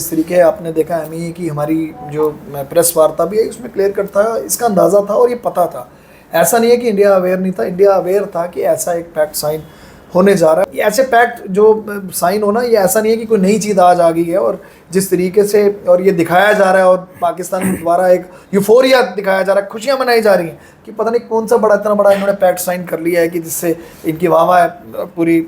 जिस तरीके आपने देखा एमईए की हमारी जो प्रेस वार्ता भी है उसमें क्लियर कट था, इसका अंदाज़ा था और ये पता था। ऐसा नहीं है कि इंडिया अवेयर नहीं था, इंडिया अवेयर था कि ऐसा एक पैक्ट साइन होने जा रहा है। ये ऐसे पैक्ट जो साइन होना, ये ऐसा नहीं है कि कोई नई चीज़ आज आ गई है और जिस तरीके से और ये दिखाया जा रहा है और पाकिस्तान द्वारा एक यूफोरिया दिखाया जा रहा है, खुशियां मनाई जा रही हैं कि पता नहीं कौन सा इतना बड़ा इन्होंने पैक्ट साइन कर लिया है कि जिससे इनकी वाह पूरी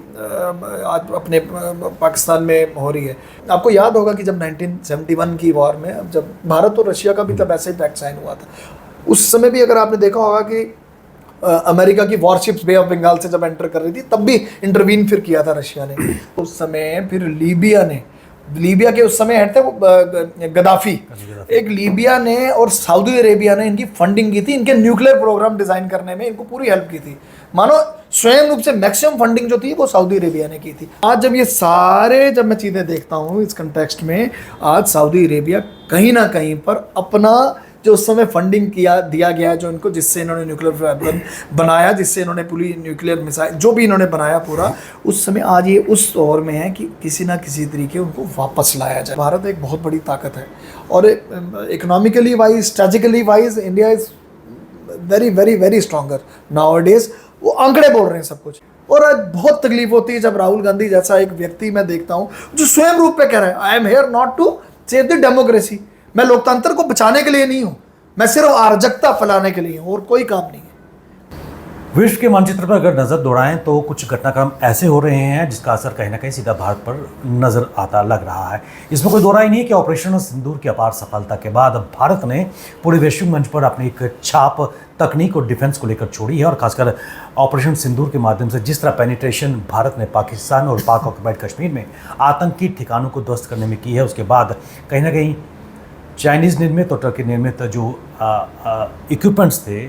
आज अपने पाकिस्तान में हो रही है। आपको याद होगा कि जब 1971 की वॉर में जब भारत और रशिया का भी तब ऐसे ही पैक्ट साइन हुआ था, उस समय भी अगर आपने देखा होगा कि अमेरिका की वॉरशिप्स बे ऑफ बंगाल से जब एंटर कर रही थी तब भी इंटरवीन फिर किया था रशिया ने। उस समय फिर लीबिया के उस समय हेड थे वो गद्दाफी। एक लीबिया ने और सऊदी अरेबिया ने इनकी फंडिंग की थी, इनके न्यूक्लियर प्रोग्राम डिज़ाइन करने में इनको पूरी हेल्प की थी। मानो स्वयं रूप से मैक्सिमम फंडिंग जो थी वो सऊदी अरेबिया ने की थी। आज जब ये सारे जब मैं चीज़ें देखता हूँ इस कंटेक्स्ट में, आज सऊदी अरेबिया कहीं ना कहीं पर अपना जो उस समय फंडिंग दिया गया जो इनको, जिससे इन्होंने न्यूक्लियर वेपन बनाया, जिससे इन्होंने पूरी न्यूक्लियर मिसाइल जो भी इन्होंने बनाया पूरा, उस समय आज ये उस दौर में है कि किसी ना किसी तरीके उनको वापस लाया जाए। भारत एक बहुत बड़ी ताकत है और economically wise, strategically wise India is very very very stronger nowadays. वो आंकड़े बोल रहे हैं सब कुछ। और आज बहुत तकलीफ होती है जब राहुल गांधी जैसा एक व्यक्ति मैं देखता हूँ जो स्वयं रूप में कह रहा है I am here not to save the democracy, मैं लोकतंत्र को बचाने के लिए नहीं हूं, मैं सिर्फ अराजकता फैलाने के लिए हूं और कोई काम नहीं है। विश्व के मानचित्र पर अगर नजर दौड़ाएं तो कुछ घटनाक्रम ऐसे हो रहे हैं जिसका असर कहीं ना कहीं सीधा भारत पर नजर आता लग रहा है। इसमें कोई दो राय नहीं है कि ऑपरेशन सिंदूर की अपार सफलता के बाद भारत ने पूरे वैश्विक मंच पर अपनी एक छाप तकनीक और डिफेंस को लेकर छोड़ी है। और खासकर ऑपरेशन सिंदूर के माध्यम से जिस तरह पेनिट्रेशन भारत ने पाकिस्तान और पाक ऑक्युपाइड कश्मीर में आतंकी ठिकानों को ध्वस्त करने में की है, उसके बाद कहीं ना कहीं चाइनीज़ निर्मित और टर्की निर्मित जो इक्विपमेंट्स थे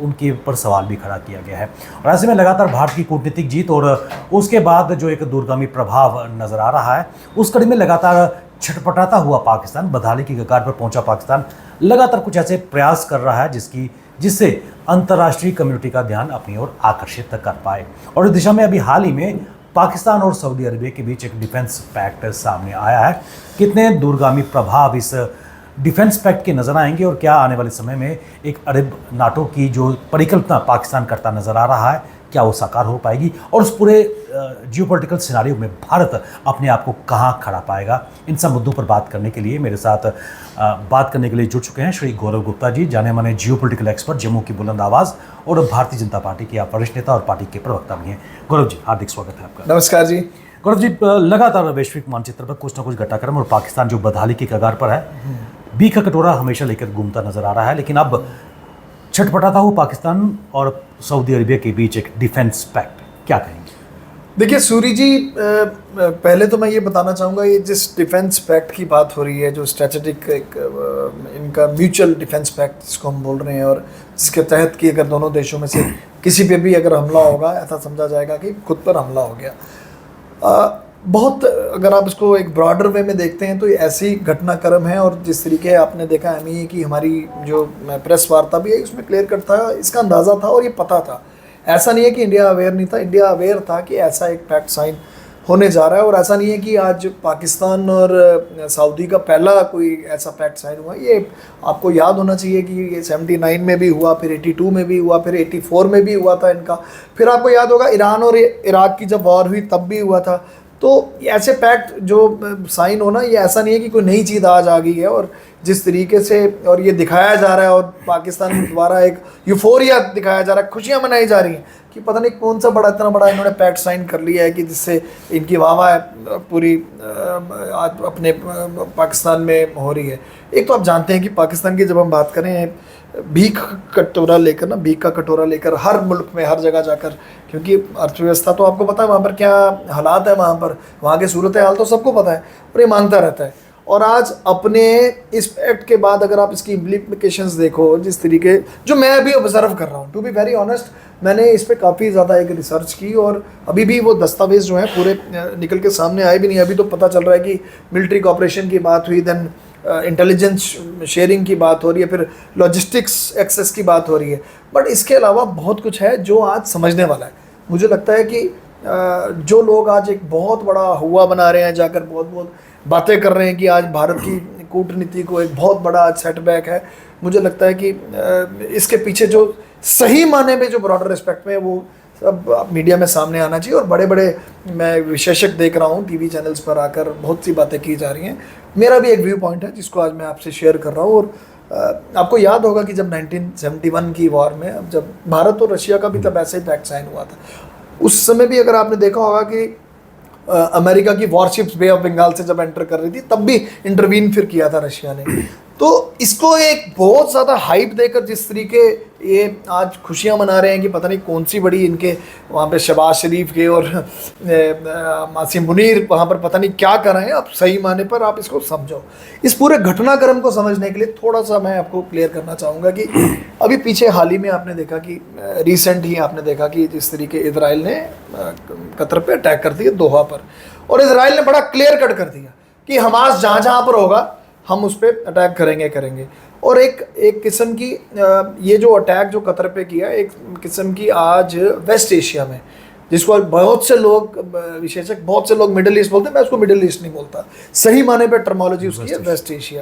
उनके ऊपर सवाल भी खड़ा किया गया है। और ऐसे में लगातार भारत की कूटनीतिक जीत और उसके बाद जो एक दूरगामी प्रभाव नज़र आ रहा है, उस कड़ी में लगातार छटपटाता हुआ पाकिस्तान, बदहाली की कगार पर पहुंचा पाकिस्तान लगातार कुछ ऐसे प्रयास कर रहा है जिससे अंतर्राष्ट्रीय कम्युनिटी का ध्यान अपनी ओर आकर्षित कर पाए। और इस दिशा में अभी हाल ही में पाकिस्तान और सऊदी अरबिया के बीच एक डिफेंस पैक्ट सामने आया है। कितने दूरगामी प्रभाव इस डिफेंस पैक्ट के नज़र आएंगे और क्या आने वाले समय में एक अरब नाटो की जो परिकल्पना पाकिस्तान करता नज़र आ रहा है, क्या वो साकार हो पाएगी और उस पूरे जियोपॉलिटिकल सिनारियो में भारत अपने आप को कहाँ खड़ा पाएगा, इन सब मुद्दों पर बात करने के लिए मेरे साथ बात करने के लिए जुड़ चुके हैं श्री गौरव गुप्ता जी, जाने माने जियोपॉलिटिकल एक्सपर्ट, जम्मू की बुलंद आवाज़ और भारतीय जनता पार्टी के आप वरिष्ठ नेता और पार्टी के प्रवक्ता भी हैं। गौरव जी, हार्दिक स्वागत है आपका। नमस्कार जी। गौरव जी, लगातार वैश्विक मानचित्र पर कुछ ना कुछ घटनाक्रम और पाकिस्तान जो बदहाली की कगार पर है, बीच का कटोरा हमेशा लेकर घूमता नजर आ रहा है, लेकिन अब छटपटाता हुआ पाकिस्तान और सऊदी अरेबिया के बीच एक डिफेंस पैक्ट, क्या कहेंगे? देखिए सूरी जी, पहले तो मैं ये बताना चाहूँगा, ये जिस डिफेंस पैक्ट की बात हो रही है, जो स्ट्रेटेजिक इनका म्यूचुअल डिफेंस पैक्ट जिसको हम बोल रहे हैं, और जिसके तहत कि अगर दोनों देशों में से किसी पे भी अगर हमला होगा, ऐसा समझा जाएगा कि खुद पर हमला हो गया। बहुत अगर आप इसको एक ब्रॉडर वे में देखते हैं तो ये ऐसी घटनाक्रम है। और जिस तरीके आपने देखा एमईए की हमारी जो प्रेस वार्ता भी है उसमें क्लियर कट था, इसका अंदाज़ा था और ये पता था। ऐसा नहीं है कि इंडिया अवेयर नहीं था, इंडिया अवेयर था कि ऐसा एक पैक्ट साइन होने जा रहा है। और ऐसा नहीं है कि आज पाकिस्तान और सऊदी का पहला कोई ऐसा पैक्ट साइन हुआ। ये आपको याद होना चाहिए कि ये 79 में भी हुआ, फिर 82 में भी हुआ, फिर 84 में भी हुआ था इनका। फिर आपको याद होगा ईरान और इराक की जब वॉर हुई तब भी हुआ था। तो ऐसे पैक्ट जो साइन होना, ये ऐसा नहीं है कि कोई नई चीज़ आज आ गई है और जिस तरीके से और ये दिखाया जा रहा है और पाकिस्तान द्वारा एक यूफोरिया दिखाया जा रहा है, खुशियां मनाई जा रही हैं कि पता नहीं कौन सा इतना बड़ा इन्होंने पैक्ट साइन कर लिया है कि जिससे इनकी वाह पूरी आज अपने पाकिस्तान में हो रही है। एक तो आप जानते हैं कि पाकिस्तान की जब हम बात करें भीख का कटोरा लेकर हर मुल्क में हर जगह जाकर, क्योंकि अर्थव्यवस्था तो आपको पता है वहाँ पर क्या हालात है, वहाँ की सूरत हाल तो सबको पता है और ये मानता रहता है। और आज अपने इस पैक्ट के बाद अगर आप इसकी इम्प्लीकेशंस देखो, जिस तरीके जो मैं अभी ऑब्जर्व कर रहा हूँ, टू बी वेरी ऑनेस्ट, मैंने इस पर काफ़ी ज़्यादा एक रिसर्च की और अभी भी वो दस्तावेज़ जो हैं पूरे निकल के सामने आए भी नहीं। अभी तो पता चल रहा है कि मिलिट्री कॉपरेशन की बात हुई, देन इंटेलिजेंस शेयरिंग की बात हो रही है, फिर लॉजिस्टिक्स एक्सेस की बात हो रही है। बट इसके अलावा बहुत कुछ है जो आज समझने वाला है। मुझे लगता है कि जो लोग आज एक बहुत बड़ा हुआ बना रहे हैं, जाकर बहुत बातें कर रहे हैं कि आज भारत की कूटनीति को एक बहुत बड़ा सेटबैक है। मुझे लगता है कि इसके पीछे जो सही माने में जो ब्रॉडर रिस्पेक्ट में वो सब मीडिया में सामने आना चाहिए। और बड़े बड़े मैं विशेषज्ञ देख रहा हूँ टीवी चैनल्स पर आकर बहुत सी बातें की जा रही हैं। मेरा भी एक व्यू पॉइंट है जिसको आज मैं आपसे शेयर कर रहा हूँ। और आपको याद होगा कि जब 1971 की वॉर में, अब जब भारत और रशिया का भी तब ऐसे ही पैक्ट साइन हुआ था, उस समय भी अगर आपने देखा होगा कि अमेरिका की वॉरशिप्स बे ऑफ बंगाल से जब एंटर कर रही थी तब भी इंटरवीन फिर किया था रशिया ने। तो इसको एक बहुत ज़्यादा हाइप देकर जिस तरीके ये आज खुशियां मना रहे हैं कि पता नहीं कौन सी बड़ी इनके वहाँ पे शहबाज शरीफ के और मासूम मुनीर वहाँ पर पता नहीं क्या कर रहे हैं। आप सही माने पर आप इसको समझो। इस पूरे घटनाक्रम को समझने के लिए थोड़ा सा मैं आपको क्लियर करना चाहूँगा कि अभी पीछे हाल ही में आपने देखा कि रिसेंट ही आपने देखा कि जिस तरीके इजराइल ने कतर पे अटैक कर दिया दोहा पर, और इजराइल ने बड़ा क्लियर कट कर दिया कि हमास जहाँ जहाँ पर होगा हम उस पर अटैक करेंगे। और एक किस्म की ये जो अटैक जो कतर पे किया, एक किस्म की आज वेस्ट एशिया में, जिसको बहुत से लोग विशेषज्ञ बहुत से लोग मिडिल ईस्ट बोलते हैं, मैं उसको मिडिल ईस्ट नहीं बोलता, सही माने पे टर्मोलॉजी उसकी है वेस्ट एशिया।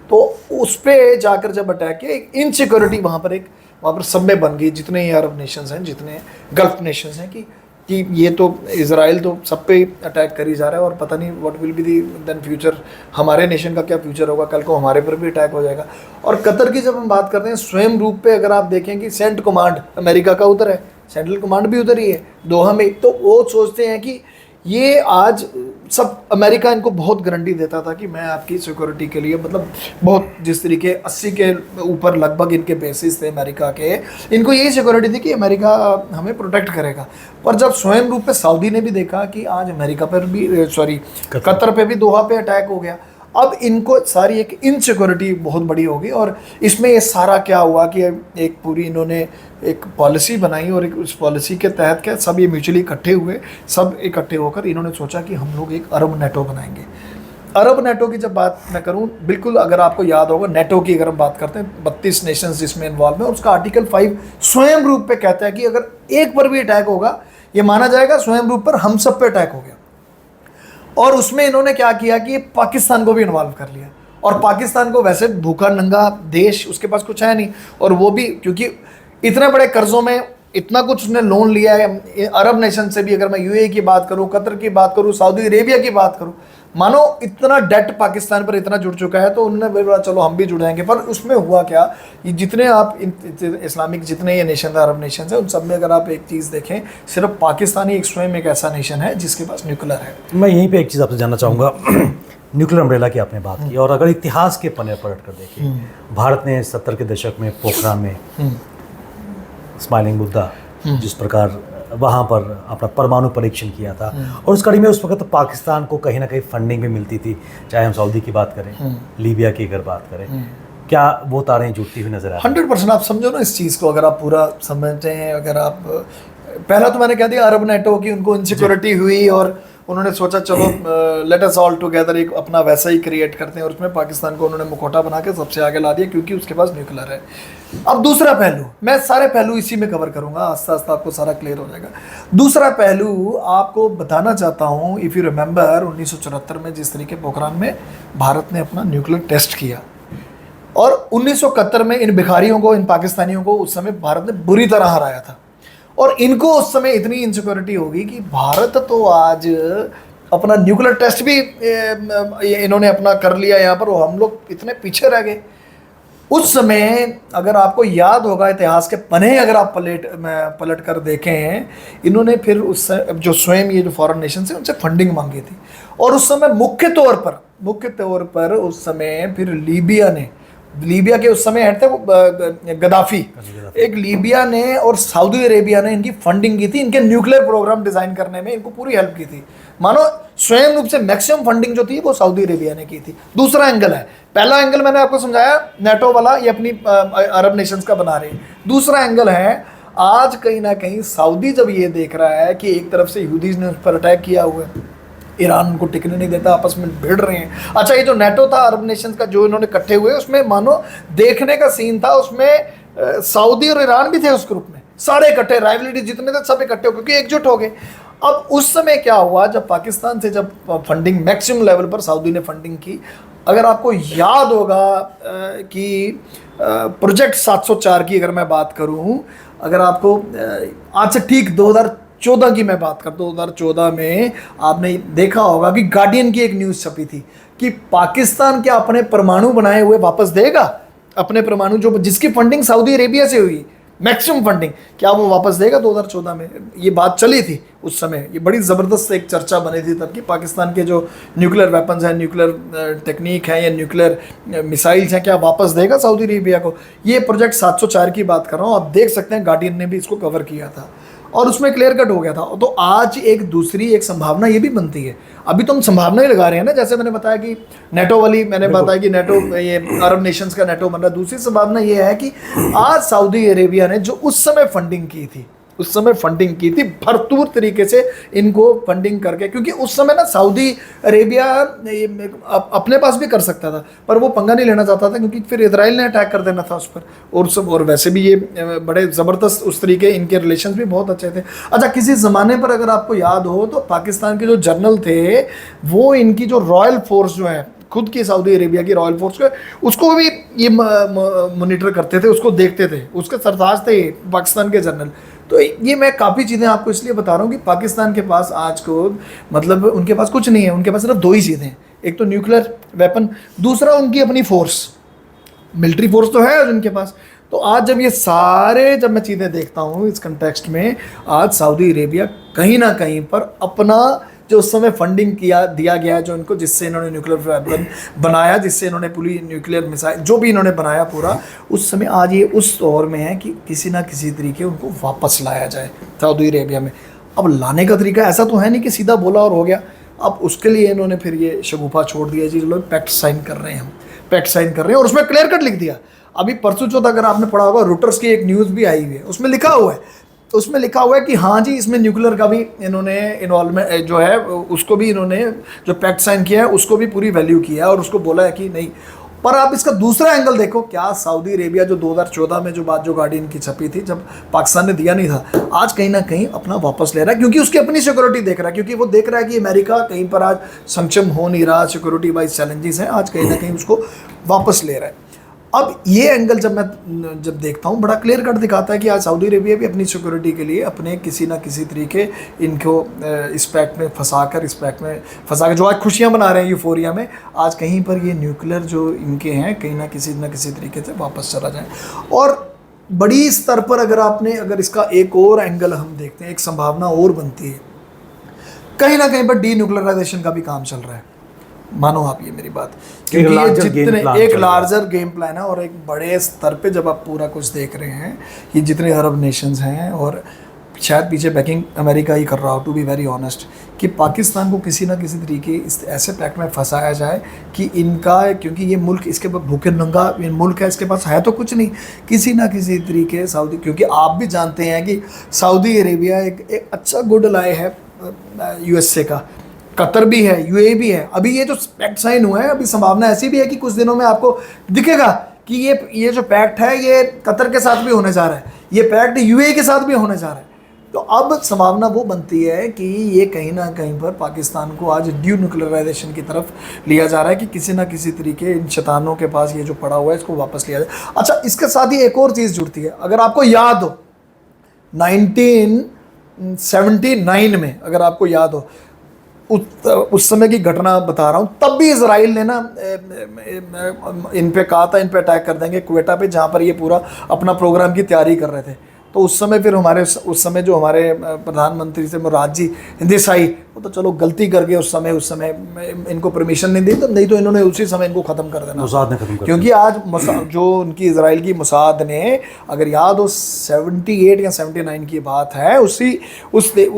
तो उस पर जाकर जब अटैक किया, एक इनसिक्योरिटी वहाँ पर सब में बन गई, जितने ही अरब नेशंस हैं, जितने गल्फ नेशंस हैं, कि ये तो इजराइल तो सब पे अटैक कर ही जा रहा है और पता नहीं what will be the then future, हमारे नेशन का क्या फ्यूचर होगा, कल को हमारे पर भी अटैक हो जाएगा। और कतर की जब हम बात करते हैं स्वयं रूप पे, अगर आप देखें कि सेंट कमांड अमेरिका का उधर है, सेंट्रल कमांड भी उधर ही है दोहा में, तो वो सोचते हैं कि ये आज सब अमेरिका इनको बहुत गारंटी देता था कि मैं आपकी सिक्योरिटी के लिए, मतलब बहुत जिस तरीके 80 के ऊपर लगभग इनके बेसिस थे अमेरिका के, इनको यही सिक्योरिटी थी कि अमेरिका हमें प्रोटेक्ट करेगा। पर जब स्वयं रूप पे सऊदी ने भी देखा कि आज अमेरिका पर भी कतर पे भी दोहा पे अटैक हो गया, अब इनको सारी एक इनसिक्योरिटी बहुत बड़ी होगी। और इसमें ये सारा क्या हुआ कि एक पूरी इन्होंने एक पॉलिसी बनाई और एक उस पॉलिसी के तहत क्या सब ये म्यूचुअली इकट्ठे हुए, सब इकट्ठे होकर इन्होंने सोचा कि हम लोग एक अरब नेटो बनाएंगे। अरब नेटो की जब बात मैं करूं, बिल्कुल अगर आपको याद होगा नेटो की अगर हम बात करते हैं 32 नेशंस जिसमें इन्वॉल्व है, उसका आर्टिकल 5 स्वयं रूप पे कहता है कि अगर एक पर भी अटैक होगा ये माना जाएगा स्वयं रूप पर हम सब पे अटैक हो गया। और उसमें इन्होंने क्या किया कि पाकिस्तान को भी इन्वॉल्व कर लिया। और पाकिस्तान को वैसे भूखा नंगा देश, उसके पास कुछ है नहीं, और वो भी क्योंकि इतने बड़े कर्जों में इतना कुछ उसने लोन लिया है अरब नेशन से भी, अगर मैं यूएई की बात करूं, कतर की बात करूं, सऊदी अरेबिया की बात करूं, मानो इतना डेट पाकिस्तान पर इतना जुड़ चुका है, तो उन्होंने बोला चलो हम भी जुड़ेंगे। पर उसमें हुआ क्या, ये जितने आप इस्लामिक जितने ये नेशन है, अरब नेशन है, उन सब में अगर आप एक चीज़ देखें, सिर्फ पाकिस्तान ही एक स्वयं एक ऐसा नेशन है जिसके पास न्यूक्लियर है। मैं यहीं पे एक चीज़ आपसे जानना चाहूँगा न्यूक्लियर अम्ब्रेला की आपने बात की, और अगर इतिहास के पन्ने पलट कर देखें, भारत ने 70 के दशक में पोखरान में स्माइलिंग बुद्धा जिस प्रकार वहाँ पर अपना परमाणु परीक्षण किया था, और उस कड़ी में उस वक्त पाकिस्तान को कहीं ना कहीं फंडिंग भी मिलती थी, चाहे हम सऊदी की बात करें, लीबिया की अगर बात करें, क्या वो तारें जुड़ती हुई नजर आ रही हैं? 100% आप समझो ना इस चीज़ को, अगर आप पूरा समझते हैं। अगर आप पहला तो मैंने कह दिया अरब नेटो की उनको इनसिक्योरिटी हुई और उन्होंने सोचा चलो लेट अस ऑल टुगेदर एक अपना वैसा ही क्रिएट करते हैं, और उसमें पाकिस्तान को उन्होंने मुखौटा बना के सबसे आगे ला दिया क्योंकि उसके पास न्यूक्लियर है। अब दूसरा पहलू, मैं सारे पहलू इसी में कवर करूंगा, आस्ता आस्ता आपको सारा क्लियर हो जाएगा। दूसरा पहलू आपको बताना चाहता हूँ, इफ़ यू रिमेंबर 1974 में जिस तरीके पोखरान में भारत ने अपना न्यूक्लियर टेस्ट किया, और 1971 में इन भिखारियों को, इन पाकिस्तानियों को उस समय भारत ने बुरी तरह हराया था। और इनको उस समय इतनी इनसिक्योरिटी होगी कि भारत तो आज अपना न्यूक्लियर टेस्ट भी इन्होंने अपना कर लिया यहाँ पर, हम लोग इतने पीछे रह गए। उस समय अगर आपको याद होगा इतिहास के पन्ने अगर आप पलट कर देखें, इन्होंने फिर उस जो स्वयं ये जो फॉरेन नेशन से उनसे फंडिंग मांगी थी। और उस समय मुख्य तौर पर उस समय फिर लीबिया के उस समय हेड थे वो गद्दाफी, एक लीबिया ने और सऊदी अरेबिया ने इनकी फंडिंग की थी, इनके न्यूक्लियर प्रोग्राम डिज़ाइन करने में इनको पूरी हेल्प की थी। मानो स्वयं रूप से मैक्सिमम फंडिंग जो थी वो सऊदी अरेबिया ने की थी। दूसरा एंगल है, पहला एंगल मैंने आपको समझाया नेटो वाला, ये अपनी अरब नेशंस का बना रही है। दूसरा एंगल है आज कहीं ना कहीं सऊदी जब ये देख रहा है कि एक तरफ से यहूदीज ने उस पर अटैक किया हुआ है, ईरान उनको टिकने नहीं देता, आपस में भिड़ रहे हैं। अच्छा, ये जो नेटो था अरब नेशंस का जो इन्होंने इकट्ठे हुए, उसमें मानो देखने का सीन था, उसमें सऊदी और ईरान भी थे उस ग्रुप में, सारे इकट्ठे, राइवलिटी जितने थे सब इकट्ठे हो क्योंकि एकजुट हो गए। अब उस समय क्या हुआ, जब पाकिस्तान से जब फंडिंग मैक्सिमम लेवल पर सऊदी ने फंडिंग की, अगर आपको याद होगा कि प्रोजेक्ट 704 की अगर मैं बात करूं, अगर आपको आज से ठीक 2014 की मैं बात करता हूँ, 2014 में आपने देखा होगा कि गार्डियन की एक न्यूज़ छपी थी कि पाकिस्तान क्या अपने परमाणु बनाए हुए वापस देगा, अपने परमाणु जो जिसकी फंडिंग सऊदी अरेबिया से हुई, मैक्सिमम फंडिंग, क्या वो वापस देगा 2014 में। ये बात चली थी उस समय, ये बड़ी ज़बरदस्त एक चर्चा बनी थी तब कि पाकिस्तान के जो न्यूक्लियर वेपन्स हैं, न्यूक्लियर टेक्निक है या न्यूक्लियर मिसाइल्स हैं, क्या वापस देगा सऊदी अरेबिया को। ये प्रोजेक्ट 704 की बात कर रहा हूँ, आप देख सकते हैं गार्डियन ने भी इसको कवर किया था और उसमें क्लियर कट हो गया था। तो आज एक दूसरी एक संभावना ये भी बनती है, अभी तो हम संभावना ही लगा रहे हैं ना, जैसे मैंने बताया कि नेटो वाली, मैंने बताया कि नेटो, ये अरब नेशंस का नेटो बन रहा है। दूसरी संभावना ये है कि आज सऊदी अरेबिया ने जो उस समय फंडिंग की थी, उस समय फंडिंग की थी भरपूर तरीके से इनको फंडिंग करके, क्योंकि उस समय ना सऊदी अरेबिया अपने पास भी कर सकता था पर वो पंगा नहीं लेना चाहता था, क्योंकि फिर इजराइल ने अटैक कर देना था उस पर और सब, और वैसे भी ये बड़े ज़बरदस्त उस तरीके, इनके रिलेशंस भी बहुत अच्छे थे। अच्छा, किसी ज़माने पर अगर आपको याद हो तो पाकिस्तान के जो जनरल थे वो इनकी जो रॉयल फोर्स जो है, खुद की सऊदी अरेबिया की रॉयल फोर्स को, उसको भी ये मॉनिटर करते थे, उसको देखते थे, उसके सरताज थे पाकिस्तान के जनरल। तो ये मैं काफ़ी चीज़ें आपको इसलिए बता रहा हूँ कि पाकिस्तान के पास आज को, मतलब उनके पास कुछ नहीं है, उनके पास सिर्फ दो ही चीज़ें हैं, एक तो न्यूक्लियर वेपन, दूसरा उनकी अपनी फोर्स, मिलिट्री फोर्स तो है उनके पास। तो आज जब ये सारे, जब मैं चीज़ें देखता हूँ इस कंटेक्स्ट में, आज सऊदी अरेबिया कहीं ना कहीं पर अपना जो उस समय फंडिंग दिया गया जो इनको, जिससे इन्होंने न्यूक्लियर वेपन बनाया, जिससे इन्होंने पूरी न्यूक्लियर मिसाइल जो भी इन्होंने बनाया पूरा, उस समय आज ये उस दौर में है कि किसी ना किसी तरीके उनको वापस लाया जाए सऊदी अरेबिया में। अब लाने का तरीका ऐसा तो है नहीं कि सीधा बोला और हो गया, अब उसके लिए इन्होंने फिर ये शगुफा छोड़ दिया जी, लोग पैक्ट साइन कर रहे हैं, हम पैक्ट साइन कर रहे हैं, और उसमें क्लियर कट लिख दिया। अभी परसों चौथ अगर आपने पढ़ा होगा, रूटर्स की एक न्यूज़ भी आई हुई है, उसमें लिखा हुआ है कि हाँ जी, इसमें न्यूक्लियर का भी इन्होंने इन्वॉल्वमेंट जो है, उसको भी इन्होंने जो पैक्ट साइन किया है उसको भी पूरी वैल्यू किया है और उसको बोला है कि नहीं। पर आप इसका दूसरा एंगल देखो, क्या सऊदी अरेबिया जो 2014 में जो बात जो गार्डियन की छपी थी, जब पाकिस्तान ने दिया नहीं था, आज कहीं ना कहीं अपना वापस ले रहा है, क्योंकि उसकी अपनी सिक्योरिटी देख रहा है, क्योंकि वो देख रहा है कि अमेरिका कहीं पर आज सक्षम हो नहीं रहा, सिक्योरिटी वाइज चैलेंजेस हैं, आज कहीं ना कहीं उसको वापस ले रहा है। अब ये एंगल जब देखता हूँ, बड़ा क्लियर कट दिखाता है कि आज सऊदी अरेबिया भी अपनी सिक्योरिटी के लिए अपने किसी ना किसी तरीके इनको इस पैक्ट में फंसा कर जो आज खुशियाँ मना रहे हैं यूफोरिया में, आज कहीं पर ये न्यूक्लियर जो इनके हैं कहीं ना किसी तरीके से वापस चला जाए। और बड़ी स्तर पर अगर इसका एक और एंगल हम देखते हैं, एक संभावना और बनती है, कहीं ना कहीं पर डी न्यूक्लियराइजेशन का भी काम चल रहा है, मानो आप ये मेरी बात, क्योंकि ये जितने एक लार्जर गेम प्लान है और एक बड़े स्तर पे जब आप पूरा कुछ देख रहे हैं, ये जितने अरब नेशंस हैं, और शायद पीछे बैकिंग अमेरिका ही कर रहा हो, टू बी वेरी ऑनेस्ट, कि पाकिस्तान को किसी ना किसी तरीके इस ऐसे पैक्ट में फंसाया जाए कि इनका, क्योंकि ये मुल्क, इसके पास भूखे नंगा मुल्क है, इसके पास है तो कुछ नहीं, किसी ना किसी तरीके सऊदी, क्योंकि आप भी जानते हैं कि सऊदी अरेबिया एक अच्छा गुड अलाय है यूएसए का, कतर भी है, यूएई भी है। अभी ये जो पैक्ट साइन हुआ है, अभी संभावना ऐसी भी है कि कुछ दिनों में आपको दिखेगा कि ये जो पैक्ट है ये कतर के साथ भी होने जा रहा है, ये पैक्ट यूएई के साथ भी होने जा रहा है। तो अब संभावना वो बनती है कि ये कहीं ना कहीं पर पाकिस्तान को आज ड्यू न्यूक्लियराइजेशन की तरफ लिया जा रहा है, कि किसी ना किसी तरीके इन शैतानों के पास ये जो पड़ा हुआ है इसको वापस लिया जाए। अच्छा, इसके साथ ही एक और चीज़ जुड़ती है, अगर आपको याद हो 1979 में, अगर आपको याद हो, उस समय की घटना बता रहा हूँ, तब भी इजराइल ने ना इन पे कहा था इन पे अटैक कर देंगे क्वेटा पे, जहाँ पर ये पूरा अपना प्रोग्राम की तैयारी कर रहे थे। तो उस समय फिर उस समय जो हमारे प्रधानमंत्री थे मोरारजी देसाई, वो तो चलो गलती करके उस समय इनको परमिशन नहीं दी, तो नहीं तो इन्होंने उसी समय इनको ख़त्म कर देना, मुसाद ने खत्म कर, क्योंकि आज जो उनकी इजराइल की मुसाद ने, अगर याद हो 78 या 79 की बात है, उस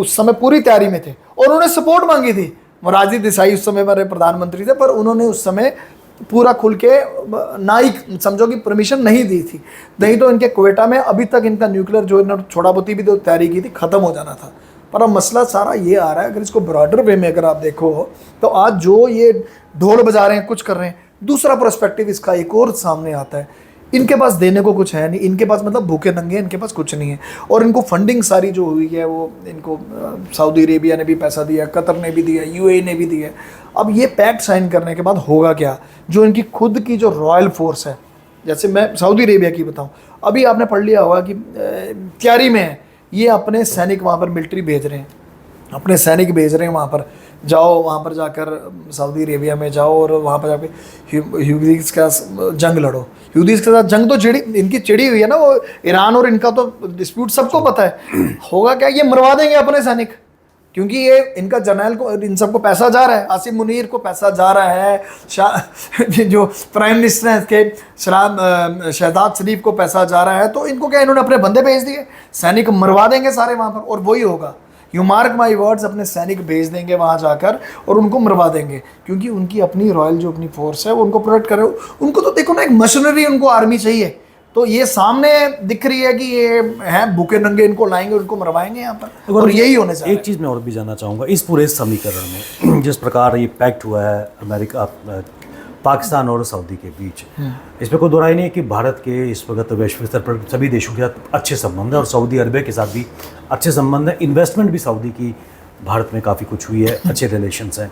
समय पूरी तैयारी में थे और उन्होंने सपोर्ट मांगी थी। मोरारजी देसाई उस समय हमारे प्रधानमंत्री थे, पर उन्होंने उस समय पूरा खुल के ना ही समझो कि परमिशन नहीं दी थी, नहीं तो इनके क्वेटा में अभी तक इनका न्यूक्लियर जो इन्होंने छोड़ा बोती भी तो तैयारी की थी, ख़त्म हो जाना था। पर अब मसला सारा ये आ रहा है, अगर इसको ब्रॉडर वे में अगर आप देखो तो आज जो ये ढोल बजा रहे हैं, कुछ कर रहे हैं, दूसरा पर्सपेक्टिव इसका एक और सामने आता है इनके पास देने को कुछ है नहीं, इनके पास मतलब भूखे नंगे, इनके पास कुछ नहीं है। और इनको फंडिंग सारी जो हुई है वो इनको सऊदी अरेबिया ने भी पैसा दिया, कतर ने भी दिया, यूएई ने भी दिया। अब ये पैक्ट साइन करने के बाद होगा क्या, जो इनकी खुद की जो रॉयल फोर्स है, जैसे मैं सऊदी अरेबिया की बताऊं, अभी आपने पढ़ लिया होगा कि तैयारी में है, ये अपने सैनिक वहाँ पर मिलिट्री भेज रहे हैं, अपने सैनिक भेज रहे हैं वहाँ पर, जाओ वहाँ पर जाकर सऊदी अरेबिया में जाओ और वहाँ पर जाकर ह्यूथीज़ का जंग लड़ो। ह्यूथीज़ के साथ जंग तो इनकी चिड़ी हुई है ना, वो ईरान और इनका तो डिस्प्यूट सबको पता है। होगा क्या, ये मरवा देंगे अपने सैनिक, क्योंकि ये इनका जर्नैल को, इन सबको पैसा जा रहा है, आसिम मुनीर को पैसा जा रहा है, जो प्राइम मिनिस्टर हैं इसके शहजाद शरीफ को पैसा जा रहा है, तो इनको क्या, इन्होंने अपने बंदे भेज दिए, सैनिक मरवा देंगे सारे वहाँ पर, और वही होगा। यू मार्क माई वर्ड्स, अपने सैनिक भेज देंगे वहाँ जाकर और उनको मरवा देंगे, क्योंकि उनकी अपनी रॉयल जो अपनी फोर्स है वो उनको प्रोटेक्ट करे। उनको तो देखो ना, एक मशीनरी उनको आर्मी चाहिए, तो ये सामने दिख रही है कि ये हैं भूखे नंगे, इनको लाएंगे, उनको मरवाएंगे यहाँ पर, और यही होने से। एक चीज़ मैं और भी जानना चाहूँगा, इस पूरे समीकरण में जिस प्रकार ये पैक्ट हुआ है अमेरिका, पाकिस्तान और सऊदी के बीच, इसमें कोई दो राय नहीं है कि भारत के इस वक्त वैश्विक स्तर पर सभी देशों के साथ अच्छे संबंध है और सऊदी अरबिया के साथ भी अच्छे संबंध है। इन्वेस्टमेंट भी सऊदी की भारत में काफ़ी कुछ हुई है, अच्छे रिलेशंस हैं।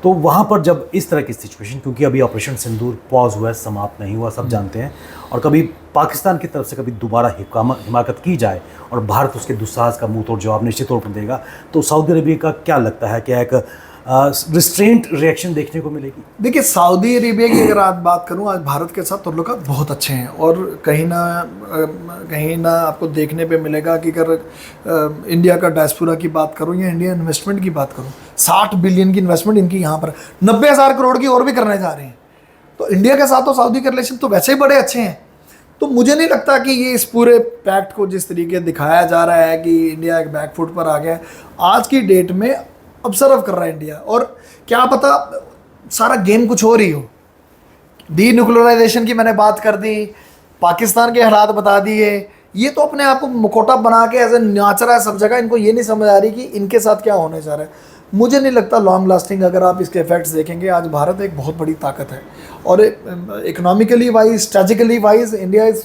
तो वहाँ पर जब इस तरह की सिचुएशन, क्योंकि अभी ऑपरेशन सिंदूर पॉज हुआ है, समाप्त नहीं हुआ, सब जानते हैं, और कभी पाकिस्तान की तरफ से कभी दोबारा हिमाकत की जाए और भारत उसके दुस्साहस का मुंह तोड़ जवाब निश्चित तौर पर देगा, तो सऊदी अरबिया का क्या लगता है, क्या एक रिस्ट्रेंट रिएक्शन देखने को मिलेगी? देखिए, सऊदी अरेबिया की अगर आज बात करूं, आज भारत के साथ ताल्लुकात बहुत अच्छे हैं, और कहीं ना आपको देखने पे मिलेगा कि अगर इंडिया का डायस्पोरा की बात करूं या इंडिया इन्वेस्टमेंट की बात करूं, 60 बिलियन की इन्वेस्टमेंट इनकी यहाँ पर, 90,000 करोड़ की और भी करने जा रहे हैं। तो इंडिया के साथ तो सऊदी के रिलेशन तो वैसे ही बड़े अच्छे हैं। तो मुझे नहीं लगता कि ये इस पूरे पैक्ट को जिस तरीके दिखाया जा रहा है कि इंडिया एक बैकफुट पर आ गया है, आज की डेट में ऑब्जर्व कर रहा है इंडिया, और क्या पता सारा गेम कुछ हो रही हो। डी न्यूक्लियराइजेशन की मैंने बात कर दी, पाकिस्तान के हालात बता दिए, ये तो अपने आप को मुखौटा बना के ऐसे नाच रहा है सब जगह, इनको ये नहीं समझ आ रही कि इनके साथ क्या होने जा रहा है। मुझे नहीं लगता लॉन्ग लास्टिंग, अगर आप इसके इफेक्ट्स देखेंगे। आज भारत एक बहुत बड़ी ताकत है, और economically wise, strategically wise India is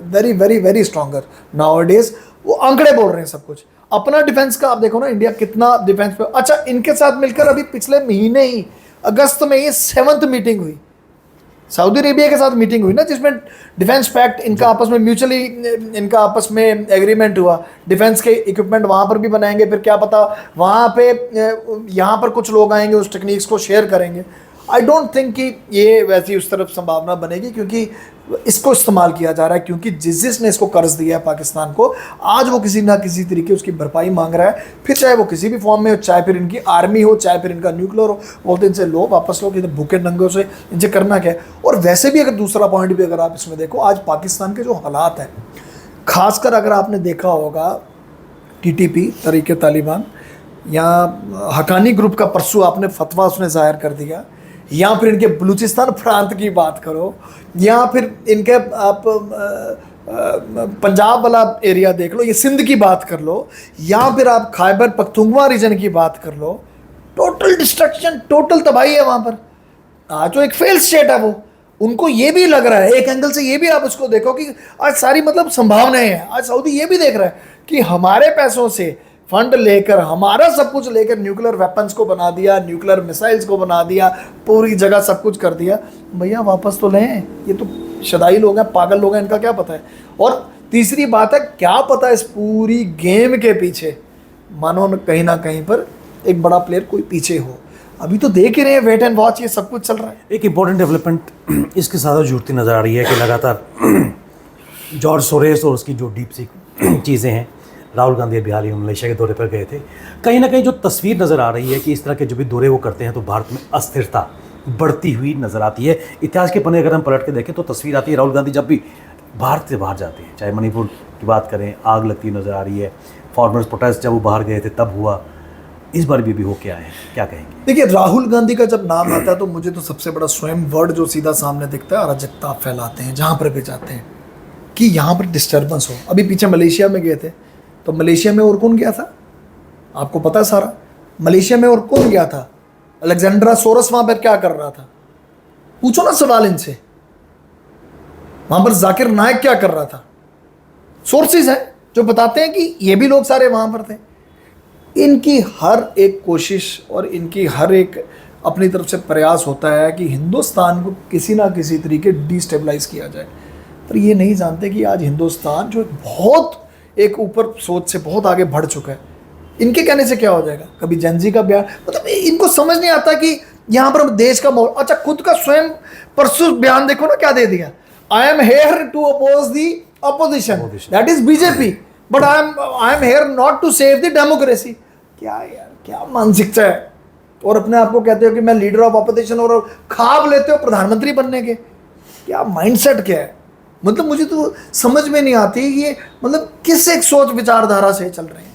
very very very stronger now days. वो आंकड़े बोल रहे हैं सब कुछ। अपना डिफेंस का आप देखो ना, इंडिया कितना डिफेंस पे, अच्छा इनके साथ मिलकर अभी पिछले महीने ही अगस्त में ये 7th मीटिंग हुई, सऊदी अरेबिया के साथ मीटिंग हुई ना, जिसमें डिफेंस पैक्ट इनका आपस में म्यूचुअली इनका आपस में एग्रीमेंट हुआ। डिफेंस के इक्विपमेंट वहाँ पर भी बनाएंगे, फिर क्या पता वहाँ पे यहाँ पर कुछ लोग आएंगे, उस टेक्निक्स को शेयर करेंगे। आई डोंट थिंक कि ये वैसी उस तरफ संभावना बनेगी, क्योंकि इसको इस्तेमाल किया जा रहा है, क्योंकि जिसने इसको कर्ज दिया है पाकिस्तान को, आज वो किसी ना किसी तरीके उसकी भरपाई मांग रहा है, फिर चाहे वो किसी भी फॉर्म में हो, चाहे फिर इनकी आर्मी हो, चाहे फिर इनका न्यूक्लियर हो। बोलते इनसे लो, वापस लो, कि भूखे नंगों से इनसे करना क्या है। और वैसे भी अगर दूसरा पॉइंट भी अगर आप इसमें देखो, आज पाकिस्तान के जो हालात हैं, खासकर अगर आपने देखा होगा TTP तहरीक तालिबान या हकानी ग्रुप का परसों आपने फतवा उसने जाहिर कर दिया, या फिर इनके बलूचिस्तान प्रांत की बात करो, या फिर इनके आप पंजाब वाला एरिया देख लो, ये सिंध की बात कर लो, या फिर आप खैबर पख्तूनख्वा रीजन की बात कर लो, टोटल डिस्ट्रक्शन, टोटल तबाही है वहाँ पर। आज जो एक फेल स्टेट है वो, उनको ये भी लग रहा है, एक एंगल से ये भी आप उसको देखो कि आज सारी मतलब संभावनाएं हैं। आज सऊदी ये भी देख रहा है कि हमारे पैसों से फंड लेकर, हमारा सब कुछ लेकर न्यूक्लियर वेपन्स को बना दिया, न्यूक्लियर मिसाइल्स को बना दिया, पूरी जगह सब कुछ कर दिया, भैया वापस तो लें। ये तो शदाई लोग हैं, पागल लोग हैं, इनका क्या पता है। और तीसरी बात है, क्या पता इस पूरी गेम के पीछे मानो कहीं ना कहीं पर एक बड़ा प्लेयर कोई पीछे हो। अभी तो देख ही रहे हैं, वेट एंड वॉच, ये सब कुछ चल रहा है। एक इंपॉर्टेंट डेवलपमेंट इसके साथ जुड़ती नज़र आ रही है कि लगातार जॉर्ज सोरेस और उसकी जो डीप सी चीज़ें हैं, राहुल गांधी अभी हाल ही मलेशिया के दौरे पर गए थे, कहीं ना कहीं जो तस्वीर नज़र आ रही है कि इस तरह के जो भी दौरे वो करते हैं तो भारत में अस्थिरता बढ़ती हुई नज़र आती है। इतिहास के पन्ने अगर हम पलट के देखें तो तस्वीर आती है, राहुल गांधी जब भी भारत से बाहर जाते हैं, चाहे मणिपुर की बात करें, आग लगती नज़र आ रही है। फार्मर्स प्रोटेस्ट जब वो बाहर गए थे तब हुआ, इस बार भी हो क्या है, क्या कहेंगे? देखिए, राहुल गांधी का जब नाम आता है तो मुझे तो सबसे बड़ा स्वयं वर्ड जो सीधा सामने दिखता है, अराजकता फैलाते हैं जहाँ पर भी जाते हैं, कि यहाँ पर डिस्टर्बेंस हो। अभी पीछे मलेशिया में गए थे, तो मलेशिया में और कौन गया था आपको पता है सारा? मलेशिया में और कौन गया था? अलेक्जेंड्रा सोरस वहाँ पर क्या कर रहा था? पूछो ना सवाल इनसे। वहां पर जाकिर नायक क्या कर रहा था, सोर्सेज हैं जो बताते हैं कि ये भी लोग सारे वहां पर थे। इनकी हर एक कोशिश और इनकी हर एक अपनी तरफ से प्रयास होता है कि हिंदुस्तान को किसी ना किसी तरीके डिस्टेबलाइज किया जाए, पर ये नहीं जानते कि आज हिंदुस्तान जो बहुत एक ऊपर सोच से बहुत आगे बढ़ चुका है, इनके कहने से क्या हो जाएगा। कभी जनजी का बयान, मतलब इनको समझ नहीं आता कि यहाँ पर देश का माहौल। अच्छा, खुद का स्वयं परसों बयान देखो ना क्या दे दिया, I am here to oppose the opposition, that is BJP, but I am here not to save the democracy. क्या यार, क्या मानसिकता है। और अपने आप को कहते हो कि मैं लीडर ऑफ अपोजिशन, और ख्वाब लेते हो प्रधानमंत्री बनने के। क्या माइंडसेट क्या है, मतलब मुझे तो समझ में नहीं आती ये, मतलब किस एक सोच विचारधारा से चल रहे हैं।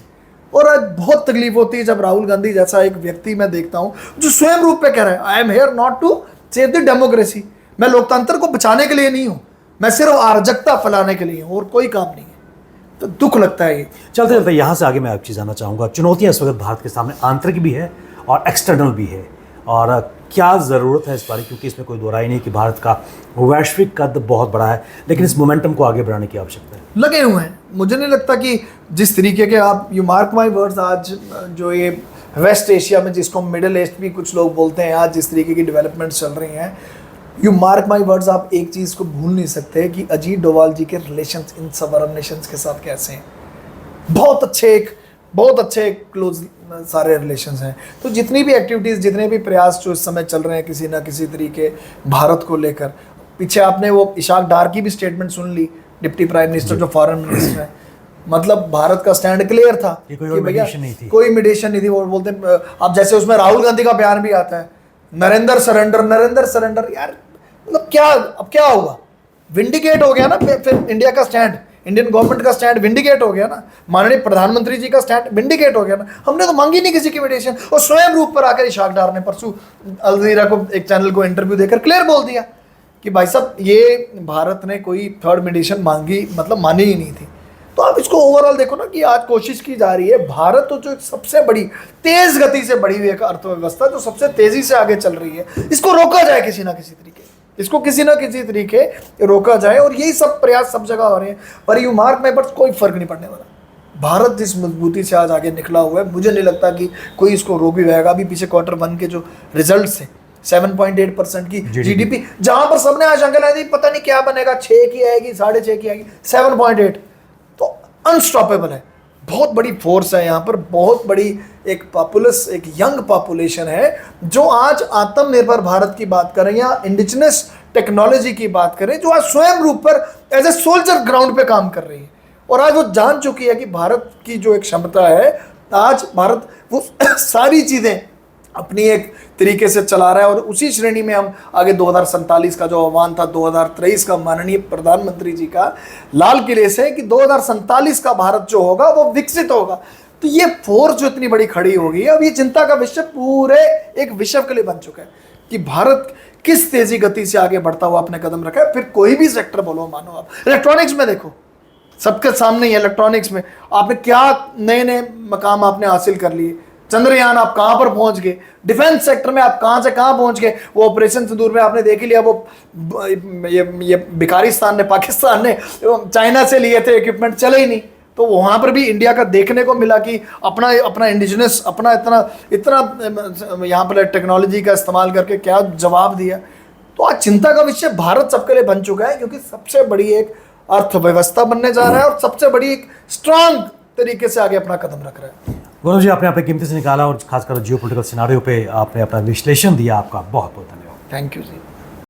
और आज बहुत तकलीफ होती है जब राहुल गांधी जैसा एक व्यक्ति मैं देखता हूं जो स्वयं रूप पे कह रहा है I am here not to save the democracy, मैं लोकतंत्र को बचाने के लिए नहीं हूं, मैं सिर्फ अराजकता फैलाने के लिए हूं और कोई काम नहीं है। तो दुख लगता है ये। चलते चलते यहाँ से आगे मैं एक चीज़ जानना चाहूँगा, चुनौतियाँ इस वक्त भारत के सामने आंतरिक भी है और एक्सटर्नल भी है, और क्या ज़रूरत है इस बारे, क्योंकि इसमें कोई दो राय नहीं कि भारत का वैश्विक कद बहुत बड़ा है, लेकिन इस मोमेंटम को आगे बढ़ाने की आवश्यकता है। लगे हुए हैं, मुझे नहीं लगता कि जिस तरीके के आप, यू मार्क माई वर्ड्स, आज जो ये वेस्ट एशिया में जिसको मिडिल ईस्ट भी कुछ लोग बोलते हैं, आज जिस तरीके की डेवलपमेंट चल रही हैं, यू मार्क माई वर्ड्स, आप एक चीज़ को भूल नहीं सकते कि अजीत डोभाल जी के रिलेशंस इन सब अरब नेशंस के साथ कैसे हैं। बहुत अच्छे क्लोज सारे रिलेशंस हैं। तो जितनी भी एक्टिविटीज़, जितने भी प्रयास जो इस समय चल रहे हैं किसी ना किसी तरीके भारत को लेकर, पीछे आपने वो इशाक डार की भी स्टेटमेंट सुन ली, डिप्टी प्राइम मिनिस्टर जो फॉरेन मिनिस्टर है, मतलब भारत का स्टैंड क्लियर था कि भैया कोई मेडिएशन नहीं थी। वो बोलते हैं, अब जैसे उसमें राहुल गांधी का बयान भी आता है, नरेंद्र सरेंडर। यार मतलब क्या, अब क्या होगा, विंडिकेट हो गया ना फिर इंडिया का स्टैंड, इंडियन गवर्नमेंट का स्टैंड विंडिकेट हो गया ना, माननीय प्रधानमंत्री जी का स्टैंड विंडिकेट हो गया ना। हमने तो मांगी नहीं किसी की मेडिएशन, और स्वयं रूप पर आकर इशाक डार ने परसों अल जजीरा को एक चैनल को इंटरव्यू देकर क्लियर बोल दिया कि भाई साहब ये भारत ने कोई थर्ड मेडिएशन मांगी, मतलब मानी ही नहीं थी। तो आप इसको ओवरऑल देखो ना कि आज कोशिश की जा रही है, भारत तो जो सबसे बड़ी तेज गति से बढ़ी हुई एक अर्थव्यवस्था जो सबसे तेजी से आगे चल रही है, इसको रोका जाए किसी ना किसी तरीके, इसको किसी ना किसी तरीके रोका जाए। और यही सब प्रयास सब जगह हो रहे हैं, पर यू मार्क माई वर्ड्स, कोई फर्क नहीं पड़ने वाला। भारत जिस मजबूती से आज आगे निकला हुआ है, मुझे नहीं लगता कि कोई इसको रोक भी रहेगा। अभी पीछे Q1 के जो रिजल्ट्स हैं, 7.8% की जीडीपी, जहां पर सबने आशंका लाई थी पता नहीं क्या बनेगा, 6 की आएगी, 6.5 की आएगी, 7.8, तो अनस्टॉपेबल है। बहुत बड़ी फोर्स है यहाँ पर, बहुत बड़ी एक पॉपुलस, एक यंग पॉपुलेशन है जो आज आत्मनिर्भर भारत की बात करें या इंडिजिनस टेक्नोलॉजी की बात करें, जो आज स्वयं रूप पर एज ए सोल्जर ग्राउंड पे काम कर रही है। और आज वो जान चुकी है कि भारत की जो एक क्षमता है, आज भारत वो सारी चीज़ें अपनी एक तरीके से चला रहा है। और उसी श्रेणी में हम आगे 2047 का जो आह्वान था 2023 का माननीय प्रधानमंत्री जी का लाल किले से, कि 2047 का भारत जो होगा वो विकसित होगा। तो ये फोर्स जो इतनी बड़ी खड़ी होगी, अब ये चिंता का विषय पूरे एक विश्व के लिए बन चुका है कि भारत किस तेजी गति से आगे बढ़ता हुआ अपने कदम रखा है। फिर कोई भी सेक्टर बोलो, मानो आप इलेक्ट्रॉनिक्स में देखो, सबके सामने ही इलेक्ट्रॉनिक्स में आपने क्या नए नए मकाम आपने हासिल कर लिए, चंद्रयान आप कहां पर पहुंच गए, डिफेंस सेक्टर में आप कहां से कहां पहुंच गए। वो ऑपरेशन सिंदूर में आपने देख ही लिया, वो ये भिखारिस्तान ने, पाकिस्तान ने चाइना से लिए थे इक्विपमेंट, चले ही नहीं। तो वहां पर भी इंडिया का देखने को मिला कि अपना इंडिजिनस, अपना इतना यहाँ पर टेक्नोलॉजी का इस्तेमाल करके क्या जवाब दिया। तो आज चिंता का विषय भारत सबके लिए बन चुका है, क्योंकि सबसे बड़ी एक अर्थव्यवस्था बनने जा रहा है और सबसे बड़ी एक स्ट्रांग तरीके से आगे अपना कदम रख रहा है। गौरव जी, आपने अपने कीमती से निकाला और खासकर जियो पोलिटिकल सिनारियो पे आपने अपना विश्लेषण दिया, आपका बहुत बहुत धन्यवाद। Thank you ji.